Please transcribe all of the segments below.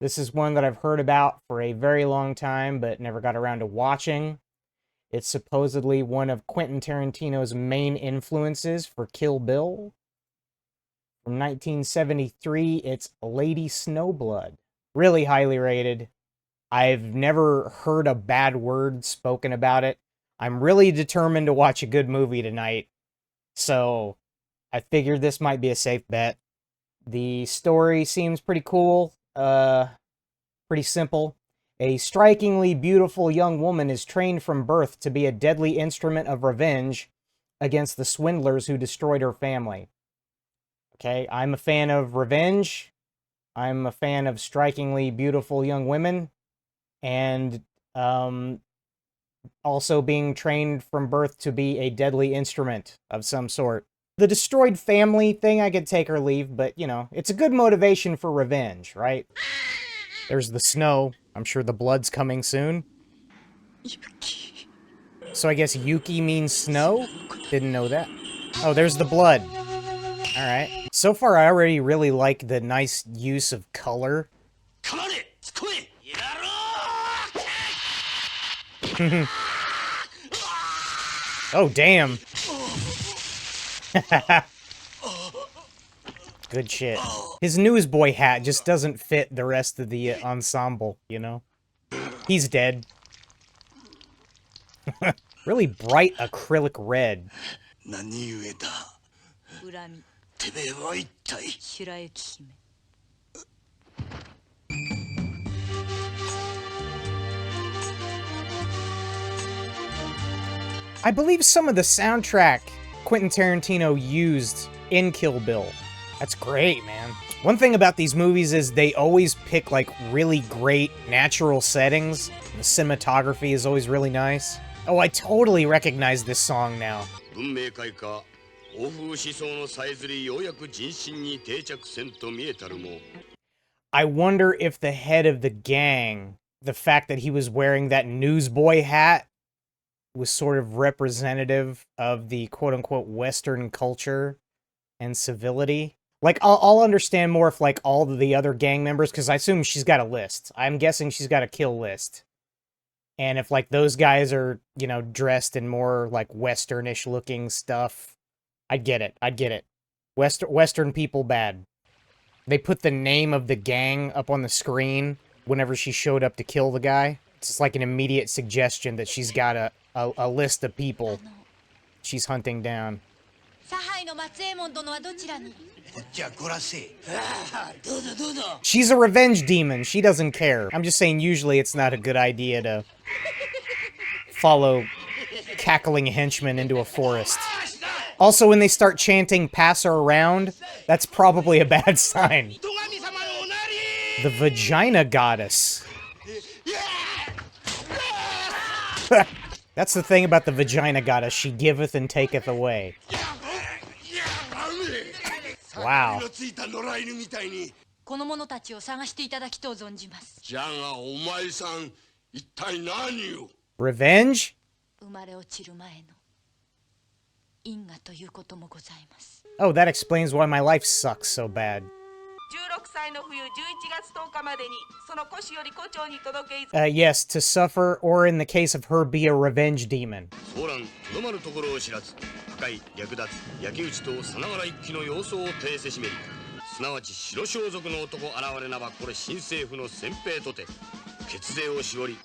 This is one that I've heard about for a very long time, but never got around to watching. It's supposedly one of Quentin Tarantino's main influences for Kill Bill. From 1973, it's Lady Snowblood. Really highly rated. I've never heard a bad word spoken about it. I'm really determined to watch a good movie tonight, so I figured this might be a safe bet. The story seems pretty cool, pretty simple. A strikingly beautiful young woman is trained from birth to be a deadly instrument of revenge against the swindlers who destroyed her family. Okay, I'm a fan of revenge. I'm a fan of strikingly beautiful young women. And also being trained from birth to be a deadly instrument of some sort. The destroyed family thing I could take or leave, but, you know, it's a good motivation for revenge, right? There's the snow. I'm sure the blood's coming soon. Yuki. So I guess Yuki means snow? Didn't know that. Oh, there's the blood. Alright. So far, I already really like the nice use of color. Oh, damn. Good shit. His newsboy hat just doesn't fit the rest of the ensemble, you know? He's dead. Really bright acrylic red. Shurayuki-hime. I believe some of the soundtrack Quentin Tarantino used in Kill Bill. That's great, man. One thing about these movies is they always pick, like, really great natural settings. The cinematography is always really nice. Oh, I totally recognize this song now. I wonder if the head of the gang, the fact that he was wearing that newsboy hat, was sort of representative of the quote-unquote Western culture and civility. Like, I'll understand more if, like, all the other gang members, because I assume she's got a list. I'm guessing she's got a kill list. And if, like, those guys are, you know, dressed in more, like, Western-ish looking stuff, I'd get it. I'd get it. Western people bad. They put the name of the gang up on the screen whenever she showed up to kill the guy. It's just like an immediate suggestion that she's got a list of people she's hunting down. She's a revenge demon. She doesn't care. I'm just saying usually it's not a good idea to follow cackling henchmen into a forest. Also, when they start chanting "pass her around," that's probably a bad sign. The vagina goddess. That's the thing about the vagina goddess. She giveth and taketh away. Wow. Revenge? Oh, that explains why my life sucks so bad. Yes, to suffer, or in the case of her, be a revenge demon.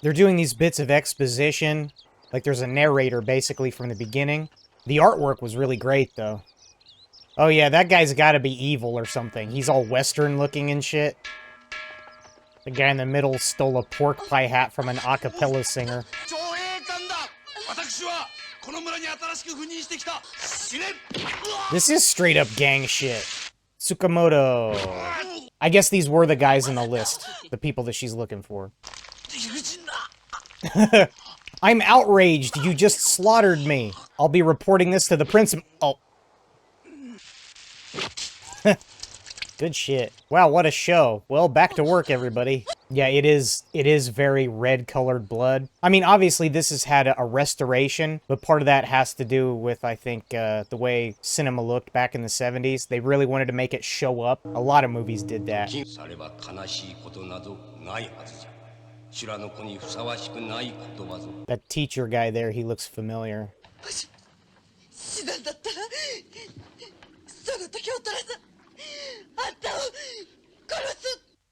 They're doing these bits of exposition, like there's a narrator basically from the beginning. The artwork was really great, though. Oh yeah, that guy's gotta be evil or something. He's all Western looking and shit. The guy in the middle stole a pork pie hat from an a cappella singer. This is straight up gang shit. Tsukamoto. I guess these were the guys in the list. The people that she's looking for. I'm outraged. You just slaughtered me. I'll be reporting this to the principal. Oh. Good shit. Wow, what a show. Well, back to work, everybody. Yeah, it is very red-colored blood. I mean, obviously, this has had a restoration, but part of that has to do with, I think, the way cinema looked back in the 70s. They really wanted to make it show up. A lot of movies did that. That teacher guy there, he looks familiar.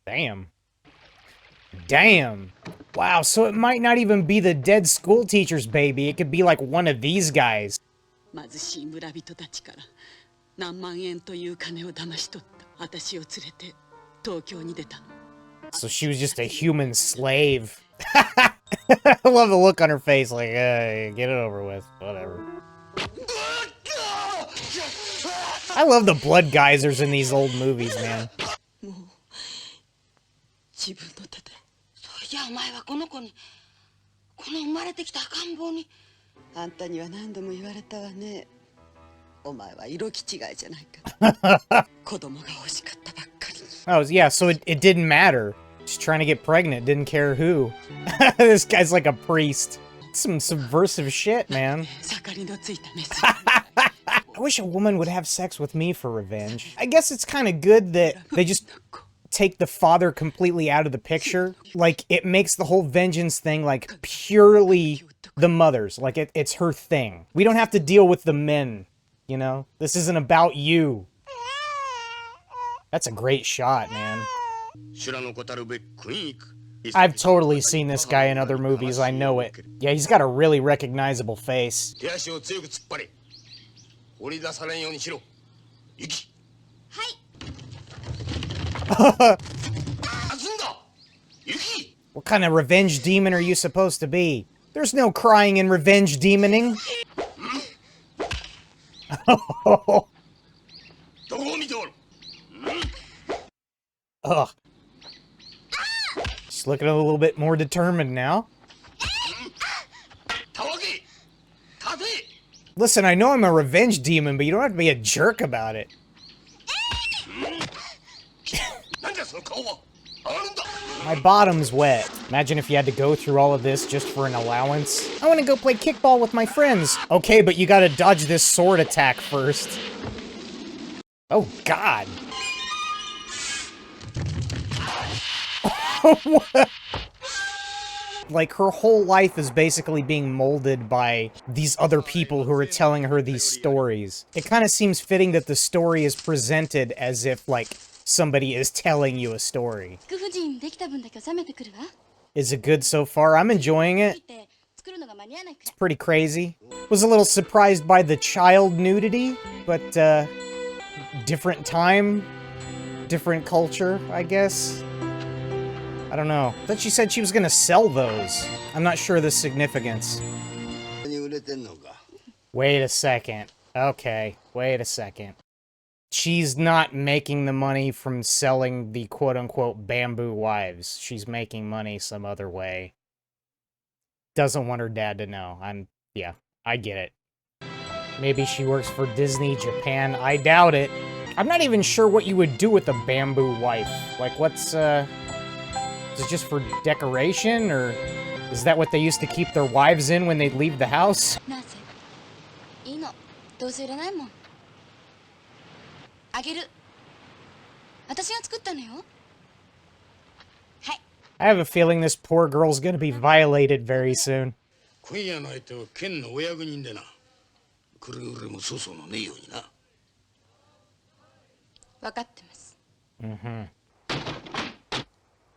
Damn. Damn. Wow, so it might not even be the dead school teacher's baby. It could be like one of these guys. So she was just a human slave. I love the look on her face, like, get it over with, whatever. I love the blood geysers in these old movies, man. Oh, yeah, so it didn't matter. She's trying to get pregnant, didn't care who. This guy's like a priest. Some subversive shit, man. I wish a woman would have sex with me for revenge. I guess it's kind of good that they just take the father completely out of the picture. Like, it makes the whole vengeance thing, like, purely the mother's. Like, it's her thing. We don't have to deal with the men, you know? This isn't about you. That's a great shot, man. I've totally seen this guy in other movies, I know it. Yeah, he's got a really recognizable face. What kind of revenge demon are you supposed to be? There's no crying in revenge demoning. Ugh. She's looking a little bit more determined now. Listen, I know I'm a revenge demon, but you don't have to be a jerk about it. My bottom's wet. Imagine if you had to go through all of this just for an allowance. I want to go play kickball with my friends. Okay, but you gotta dodge this sword attack first. Oh, God. Like, her whole life is basically being molded by these other people who are telling her these stories. It kind of seems fitting that the story is presented as if, like, somebody is telling you a story. Is it good so far? I'm enjoying it. It's pretty crazy. Was a little surprised by the child nudity, but, different time, different culture, I guess. I don't know. I thought she said she was gonna sell those. I'm not sure the significance. Wait a second. Okay, wait a second. She's not making the money from selling the quote-unquote bamboo wives. She's making money some other way. Doesn't want her dad to know. Yeah, I get it. Maybe she works for Disney Japan. I doubt it. I'm not even sure what you would do with a bamboo wife. Like, what's, is it just for decoration, or is that what they used to keep their wives in when they'd leave the house? I have a feeling this poor girl's gonna be violated very soon. Mm-hmm.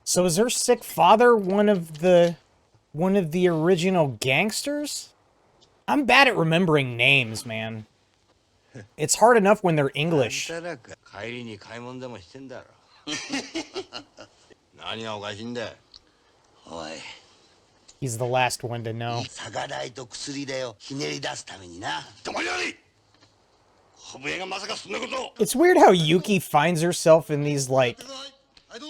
So is her sick father one of the original gangsters? I'm bad at remembering names, man. It's hard enough when they're English. He's the last one to know. It's weird how Yuki finds herself in these, like,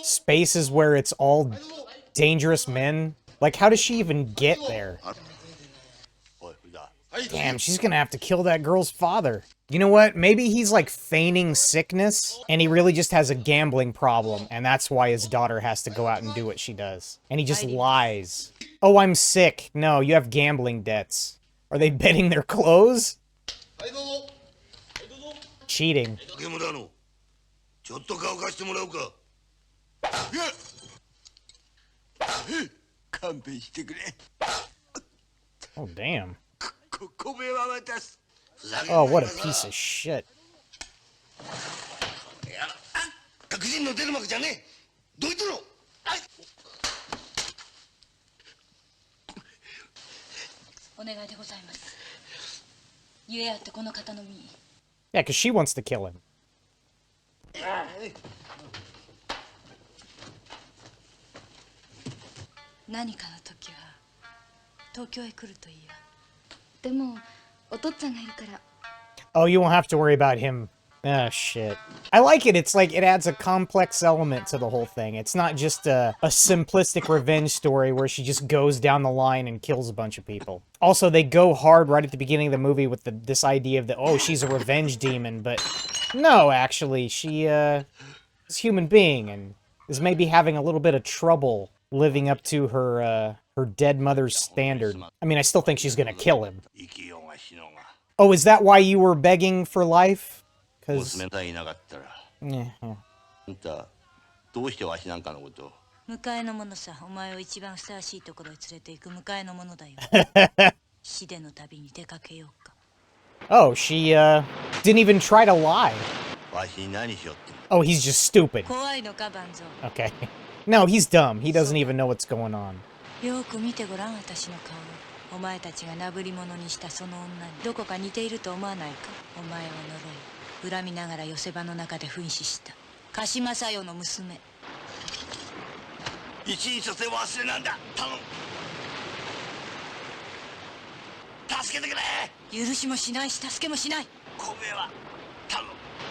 spaces where it's all dangerous men. Like, how does she even get there? Damn, she's gonna have to kill that girl's father. You know what? Maybe he's like feigning sickness, and he really just has a gambling problem, and that's why his daughter has to go out and do what she does. And he just lies. Oh, I'm sick. No, you have gambling debts. Are they betting their clothes? Cheating. Oh, damn. Oh, what a piece of shit. Yeah, because she wants to kill him. Oh, you won't have to worry about him. Ah, shit. I like it. It's like it adds a complex element to the whole thing. It's not just a simplistic revenge story where she just goes down the line and kills a bunch of people. Also, they go hard right at the beginning of the movie with this idea of oh, she's a revenge demon, but no, actually, she is a human being and is maybe having a little bit of trouble living up to her dead mother's standard. I mean, I still think she's gonna kill him. Oh, is that why you were begging for life? Because... Yeah. Oh, she, didn't even try to lie. Oh, he's just stupid. Okay. No, he's dumb. He doesn't even know what's going on.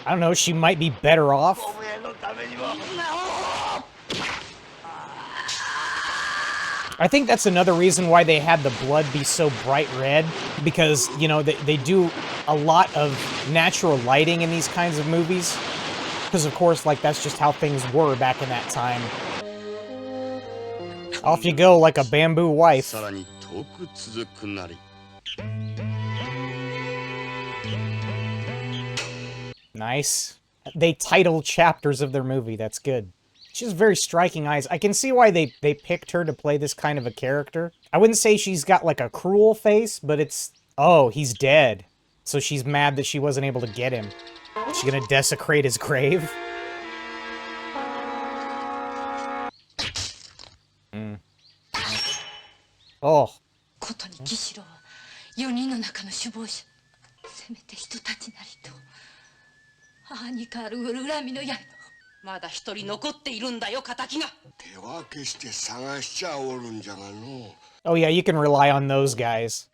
I don't know, she might be better off. I think that's another reason why they had the blood be so bright red, because, you know, they do a lot of natural lighting in these kinds of movies. Because, of course, like, that's just how things were back in that time. Off you go like a bamboo wife. Nice. They title chapters of their movie, that's good. She has very striking eyes. I can see why they picked her to play this kind of a character. I wouldn't say she's got like a cruel face, but it's... Oh, he's dead. So she's mad that she wasn't able to get him. Is she gonna desecrate his grave? Oh. Oh yeah, you can rely on those guys.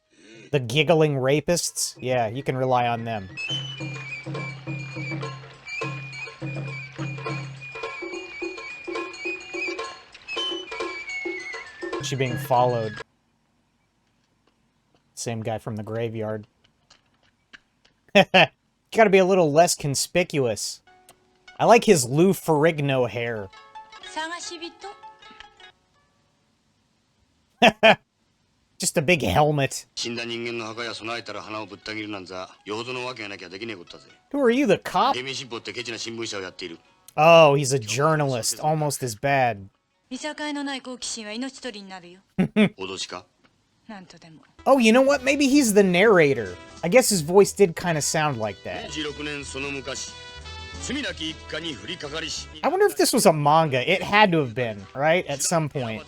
The giggling rapists? Yeah, you can rely on them. Is she being followed? Same guy from the graveyard. Gotta be a little less conspicuous. I like his Lou Ferrigno hair. Just a big helmet. Who are you, the cop? Oh, he's a journalist. Almost as bad. Oh, you know what? Maybe he's the narrator. I guess his voice did kind of sound like that. I wonder if this was a manga. It had to have been, right? At some point.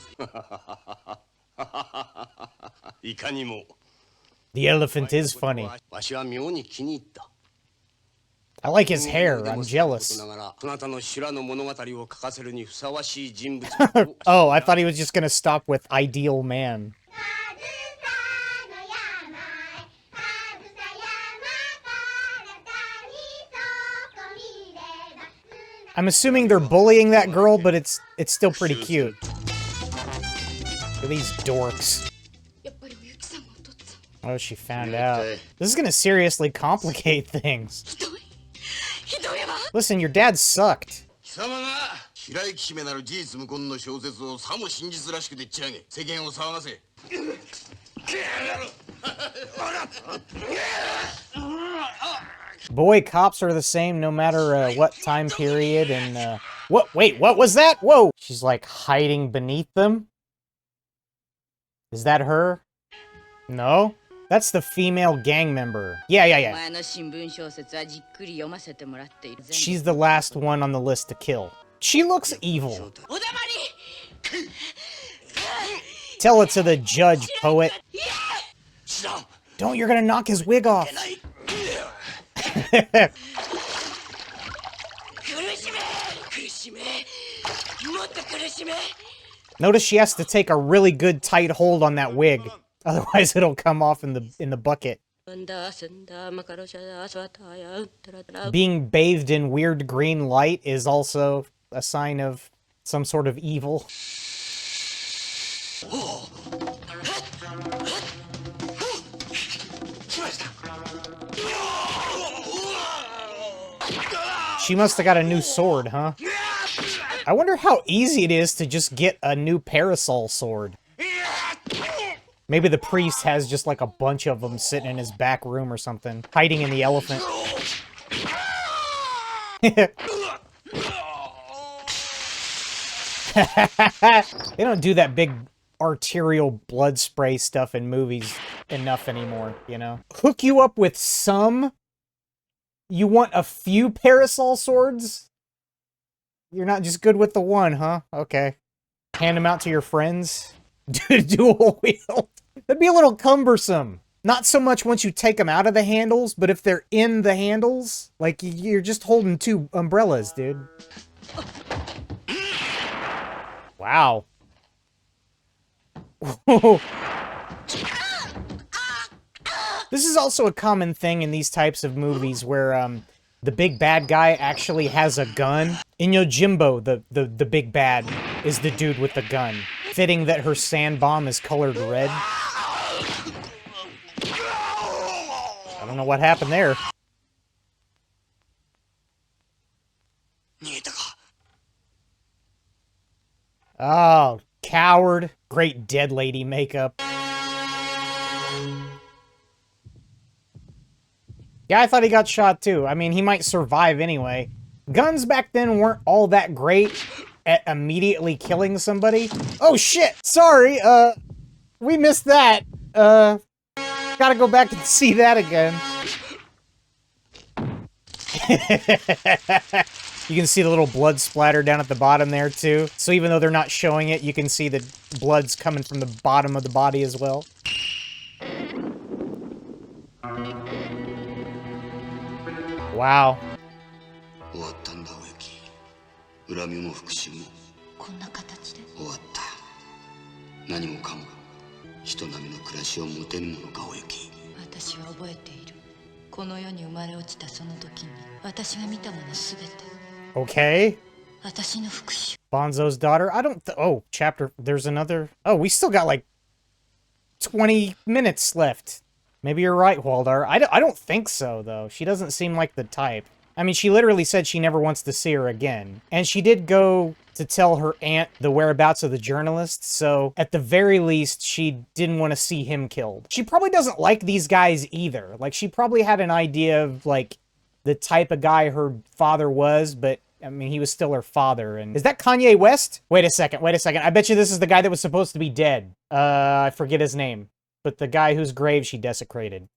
The elephant is funny. I like his hair. I'm jealous. Oh, I thought he was just gonna stop with Ideal Man. I'm assuming they're bullying that girl, but it's still pretty cute. Look at these dorks. Oh, she found out. This is gonna seriously complicate things. Listen, your dad sucked. 貴様が白雪姫なる事実無根の小説をさも真実らしくでっち上げ世間を騒がせ Boy, cops are the same no matter what time period and what? Wait, what was that? Whoa! She's like hiding beneath them? Is that her? No? That's the female gang member. Yeah. She's the last one on the list to kill. She looks evil. Tell it to the judge, poet. Don't, you're gonna knock his wig off. Notice she has to take a really good tight hold on that wig. Otherwise it'll come off in the bucket. Being bathed in weird green light is also a sign of some sort of evil. She must have got a new sword, huh? I wonder how easy it is to just get a new parasol sword. Maybe the priest has just like a bunch of them sitting in his back room or something, hiding in the elephant. They don't do that big arterial blood spray stuff in movies enough anymore, you know? Hook you up with some? You want a few parasol swords? You're not just good with the one, huh? Okay. Hand them out to your friends? Dual wield. That'd be a little cumbersome. Not so much once you take them out of the handles, but if they're in the handles, like you're just holding two umbrellas, dude. Wow. This is also a common thing in these types of movies where the big bad guy actually has a gun. In Yojimbo, the big bad is the dude with the gun. Fitting that her sand bomb is colored red. I don't know what happened there. Oh, coward. Great dead lady makeup. Yeah, I thought he got shot too. I mean, he might survive anyway. Guns back then weren't all that great at immediately killing somebody. Oh shit! Sorry, we missed that. Gotta go back and see that again. You can see the little blood splatter down at the bottom there too. So even though they're not showing it, you can see the blood's coming from the bottom of the body as well. Wow. Okay. Bonzo's daughter? I don't oh, chapter, there's another. Oh, we still got like 20 minutes left. Maybe you're right, Waldar. I don't think so, though. She doesn't seem like the type. I mean, she literally said she never wants to see her again. And she did go to tell her aunt the whereabouts of the journalist, so at the very least, she didn't want to see him killed. She probably doesn't like these guys either. Like, she probably had an idea of, like, the type of guy her father was, but, I mean, he was still her father. And is that Kanye West? Wait a second. I bet you this is the guy that was supposed to be dead. I forget his name. But the guy whose grave she desecrated.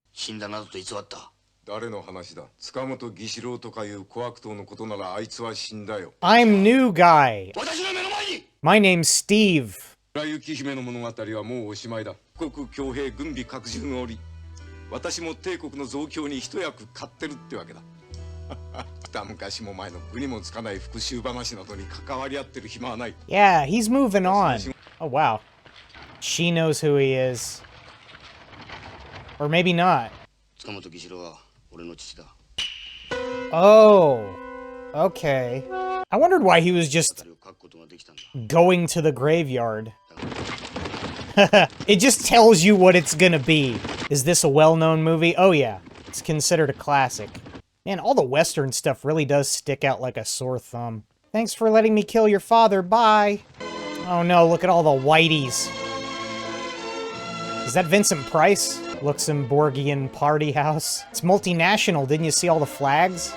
I'm new guy. My name's Steve. Yeah, he's moving on. Oh, wow. She knows who he is. Or maybe not. Oh, okay. I wondered why he was just going to the graveyard. It just tells you what it's gonna be. Is this a well-known movie? Oh yeah, it's considered a classic. Man, all the Western stuff really does stick out like a sore thumb. Thanks for letting me kill your father, bye! Oh no, look at all the whiteys. Is that Vincent Price? Luxembourgian party house. It's multinational, didn't you see all the flags?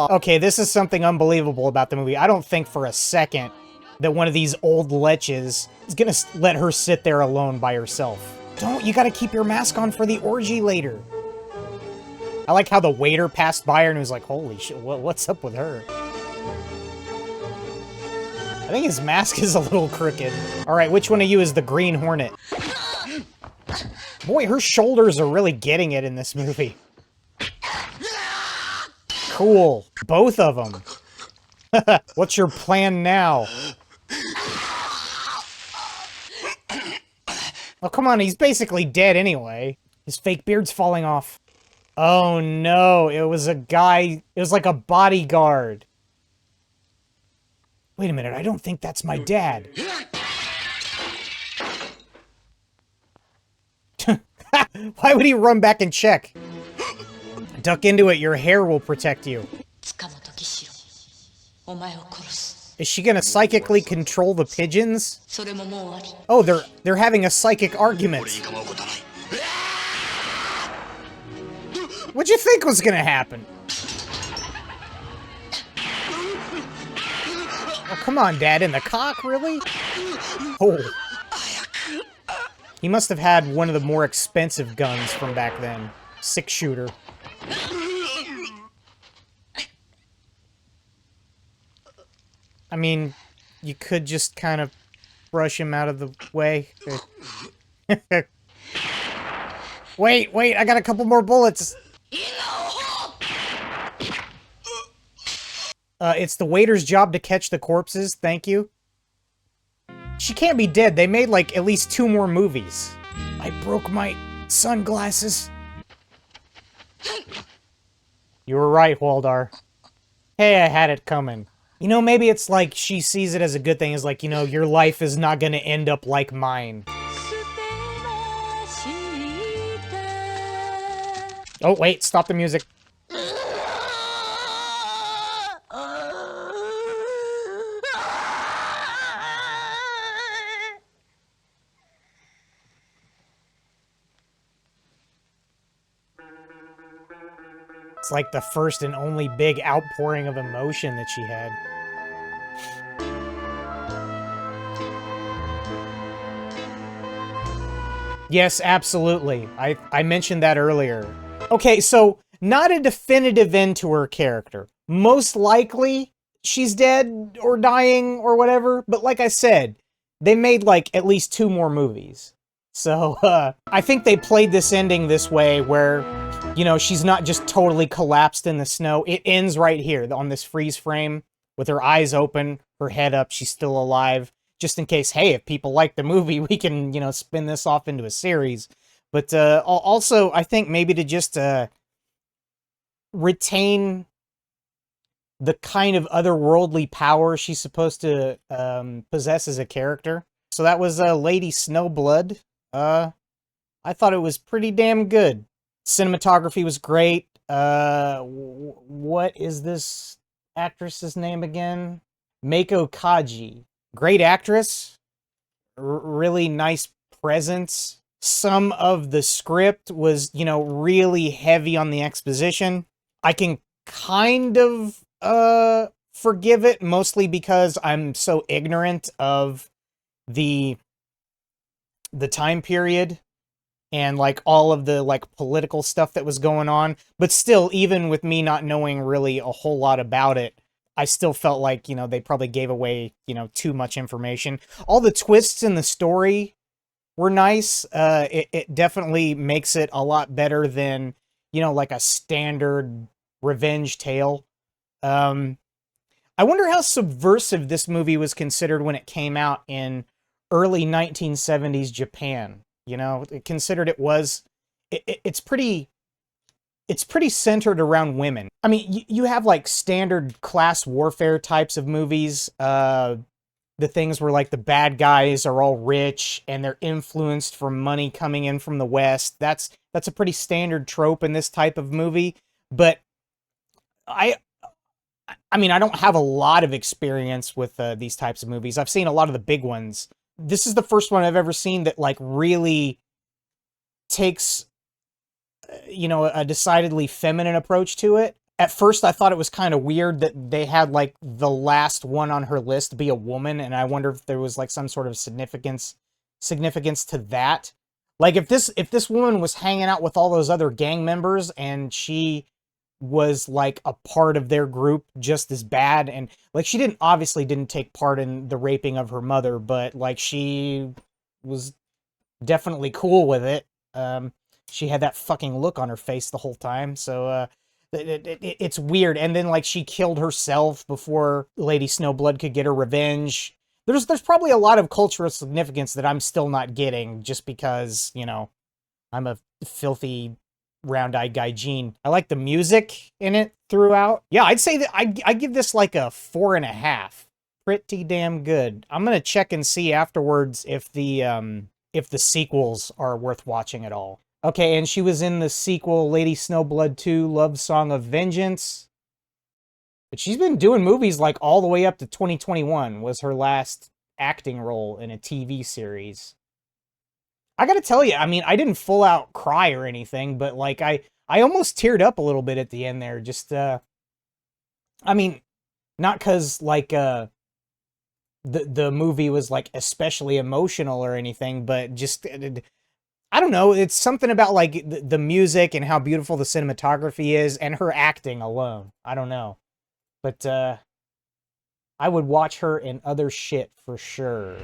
Okay, this is something unbelievable about the movie. I don't think for a second that one of these old leches is gonna let her sit there alone by herself. Don't, you gotta keep your mask on for the orgy later. I like how the waiter passed by her and was like, holy shit, what's up with her? I think his mask is a little crooked. Alright, which one of you is the Green Hornet? Boy, her shoulders are really getting it in this movie. Cool. Both of them. What's your plan now? Oh, come on, he's basically dead anyway. His fake beard's falling off. Oh no, it was a guy, it was like a bodyguard. Wait a minute, I don't think that's my dad. Why would he run back and check? Duck into it, your hair will protect you. Is she gonna psychically control the pigeons? Oh, they're having a psychic argument. What'd you think was gonna happen? Oh, come on, Dad, in the cock, really? Oh. He must have had one of the more expensive guns from back then. 6-shooter. I mean, you could just kind of brush him out of the way. Wait, I got a couple more bullets. It's the waiter's job to catch the corpses, thank you. She can't be dead, they made like at least 2 more movies. I broke my sunglasses. You were right, Waldar. Hey, I had it coming. You know, maybe it's like she sees it as a good thing, is like, you know, your life is not gonna end up like mine. Oh, wait, stop the music. It's like the first and only big outpouring of emotion that she had. Yes, absolutely. I mentioned that earlier. Okay, so not a definitive end to her character. Most likely, she's dead or dying or whatever, but like I said, they made like at least 2 more movies. So, I think they played this ending this way where, you know, she's not just totally collapsed in the snow. It ends right here on this freeze frame with her eyes open, her head up, she's still alive. Just in case, hey, if people like the movie, we can, you know, spin this off into a series. But also, I think maybe to just retain the kind of otherworldly power she's supposed to possess as a character. So that was Lady Snowblood. I thought it was pretty damn good. Cinematography was great. What is this actress's name again? Meiko Kaji. Great actress. Really nice presence. Some of the script was, you know, really heavy on the exposition. I can kind of forgive it, mostly because I'm so ignorant of the time period and like all of the like political stuff that was going on. But still, even with me not knowing really a whole lot about it, I still felt like, you know, they probably gave away, you know, too much information. All the twists in the story were nice. It definitely makes it a lot better than, you know, like a standard revenge tale. I wonder how subversive this movie was considered when it came out in early 1970s Japan. You know, considered it was, it's pretty centered around women. I mean, you have like standard class warfare types of movies, the things where like the bad guys are all rich and they're influenced from money coming in from the West. That's a pretty standard trope in this type of movie. But I mean, I don't have a lot of experience with these types of movies. I've seen a lot of the big ones. This is the first one I've ever seen that like really takes, you know, a decidedly feminine approach to it. At first, I thought it was kind of weird that they had like the last one on her list be a woman, and I wonder if there was like some sort of significance to that. Like if this woman was hanging out with all those other gang members and she was like a part of their group just as bad, and like she obviously didn't take part in the raping of her mother, but like she was definitely cool with it. She had that fucking look on her face the whole time, so it's weird. And then like she killed herself before Lady Snowblood could get her revenge. There's probably a lot of cultural significance that I'm still not getting just because, you know, I'm a filthy round-eyed gaijin. I like the music in it throughout. Yeah, I'd say that I give this like a 4.5. Pretty damn good. I'm gonna check and see afterwards if the sequels are worth watching at all. Okay, and she was in the sequel, Lady Snowblood 2, Love Song of Vengeance. But she's been doing movies like all the way up to 2021 was her last acting role in a TV series. I gotta tell you, I mean, I didn't full out cry or anything, but like I almost teared up a little bit at the end there. Just, I mean, not because like the movie was like especially emotional or anything, but just... I don't know, it's something about like the music and how beautiful the cinematography is and her acting alone. I don't know. But I would watch her in other shit for sure.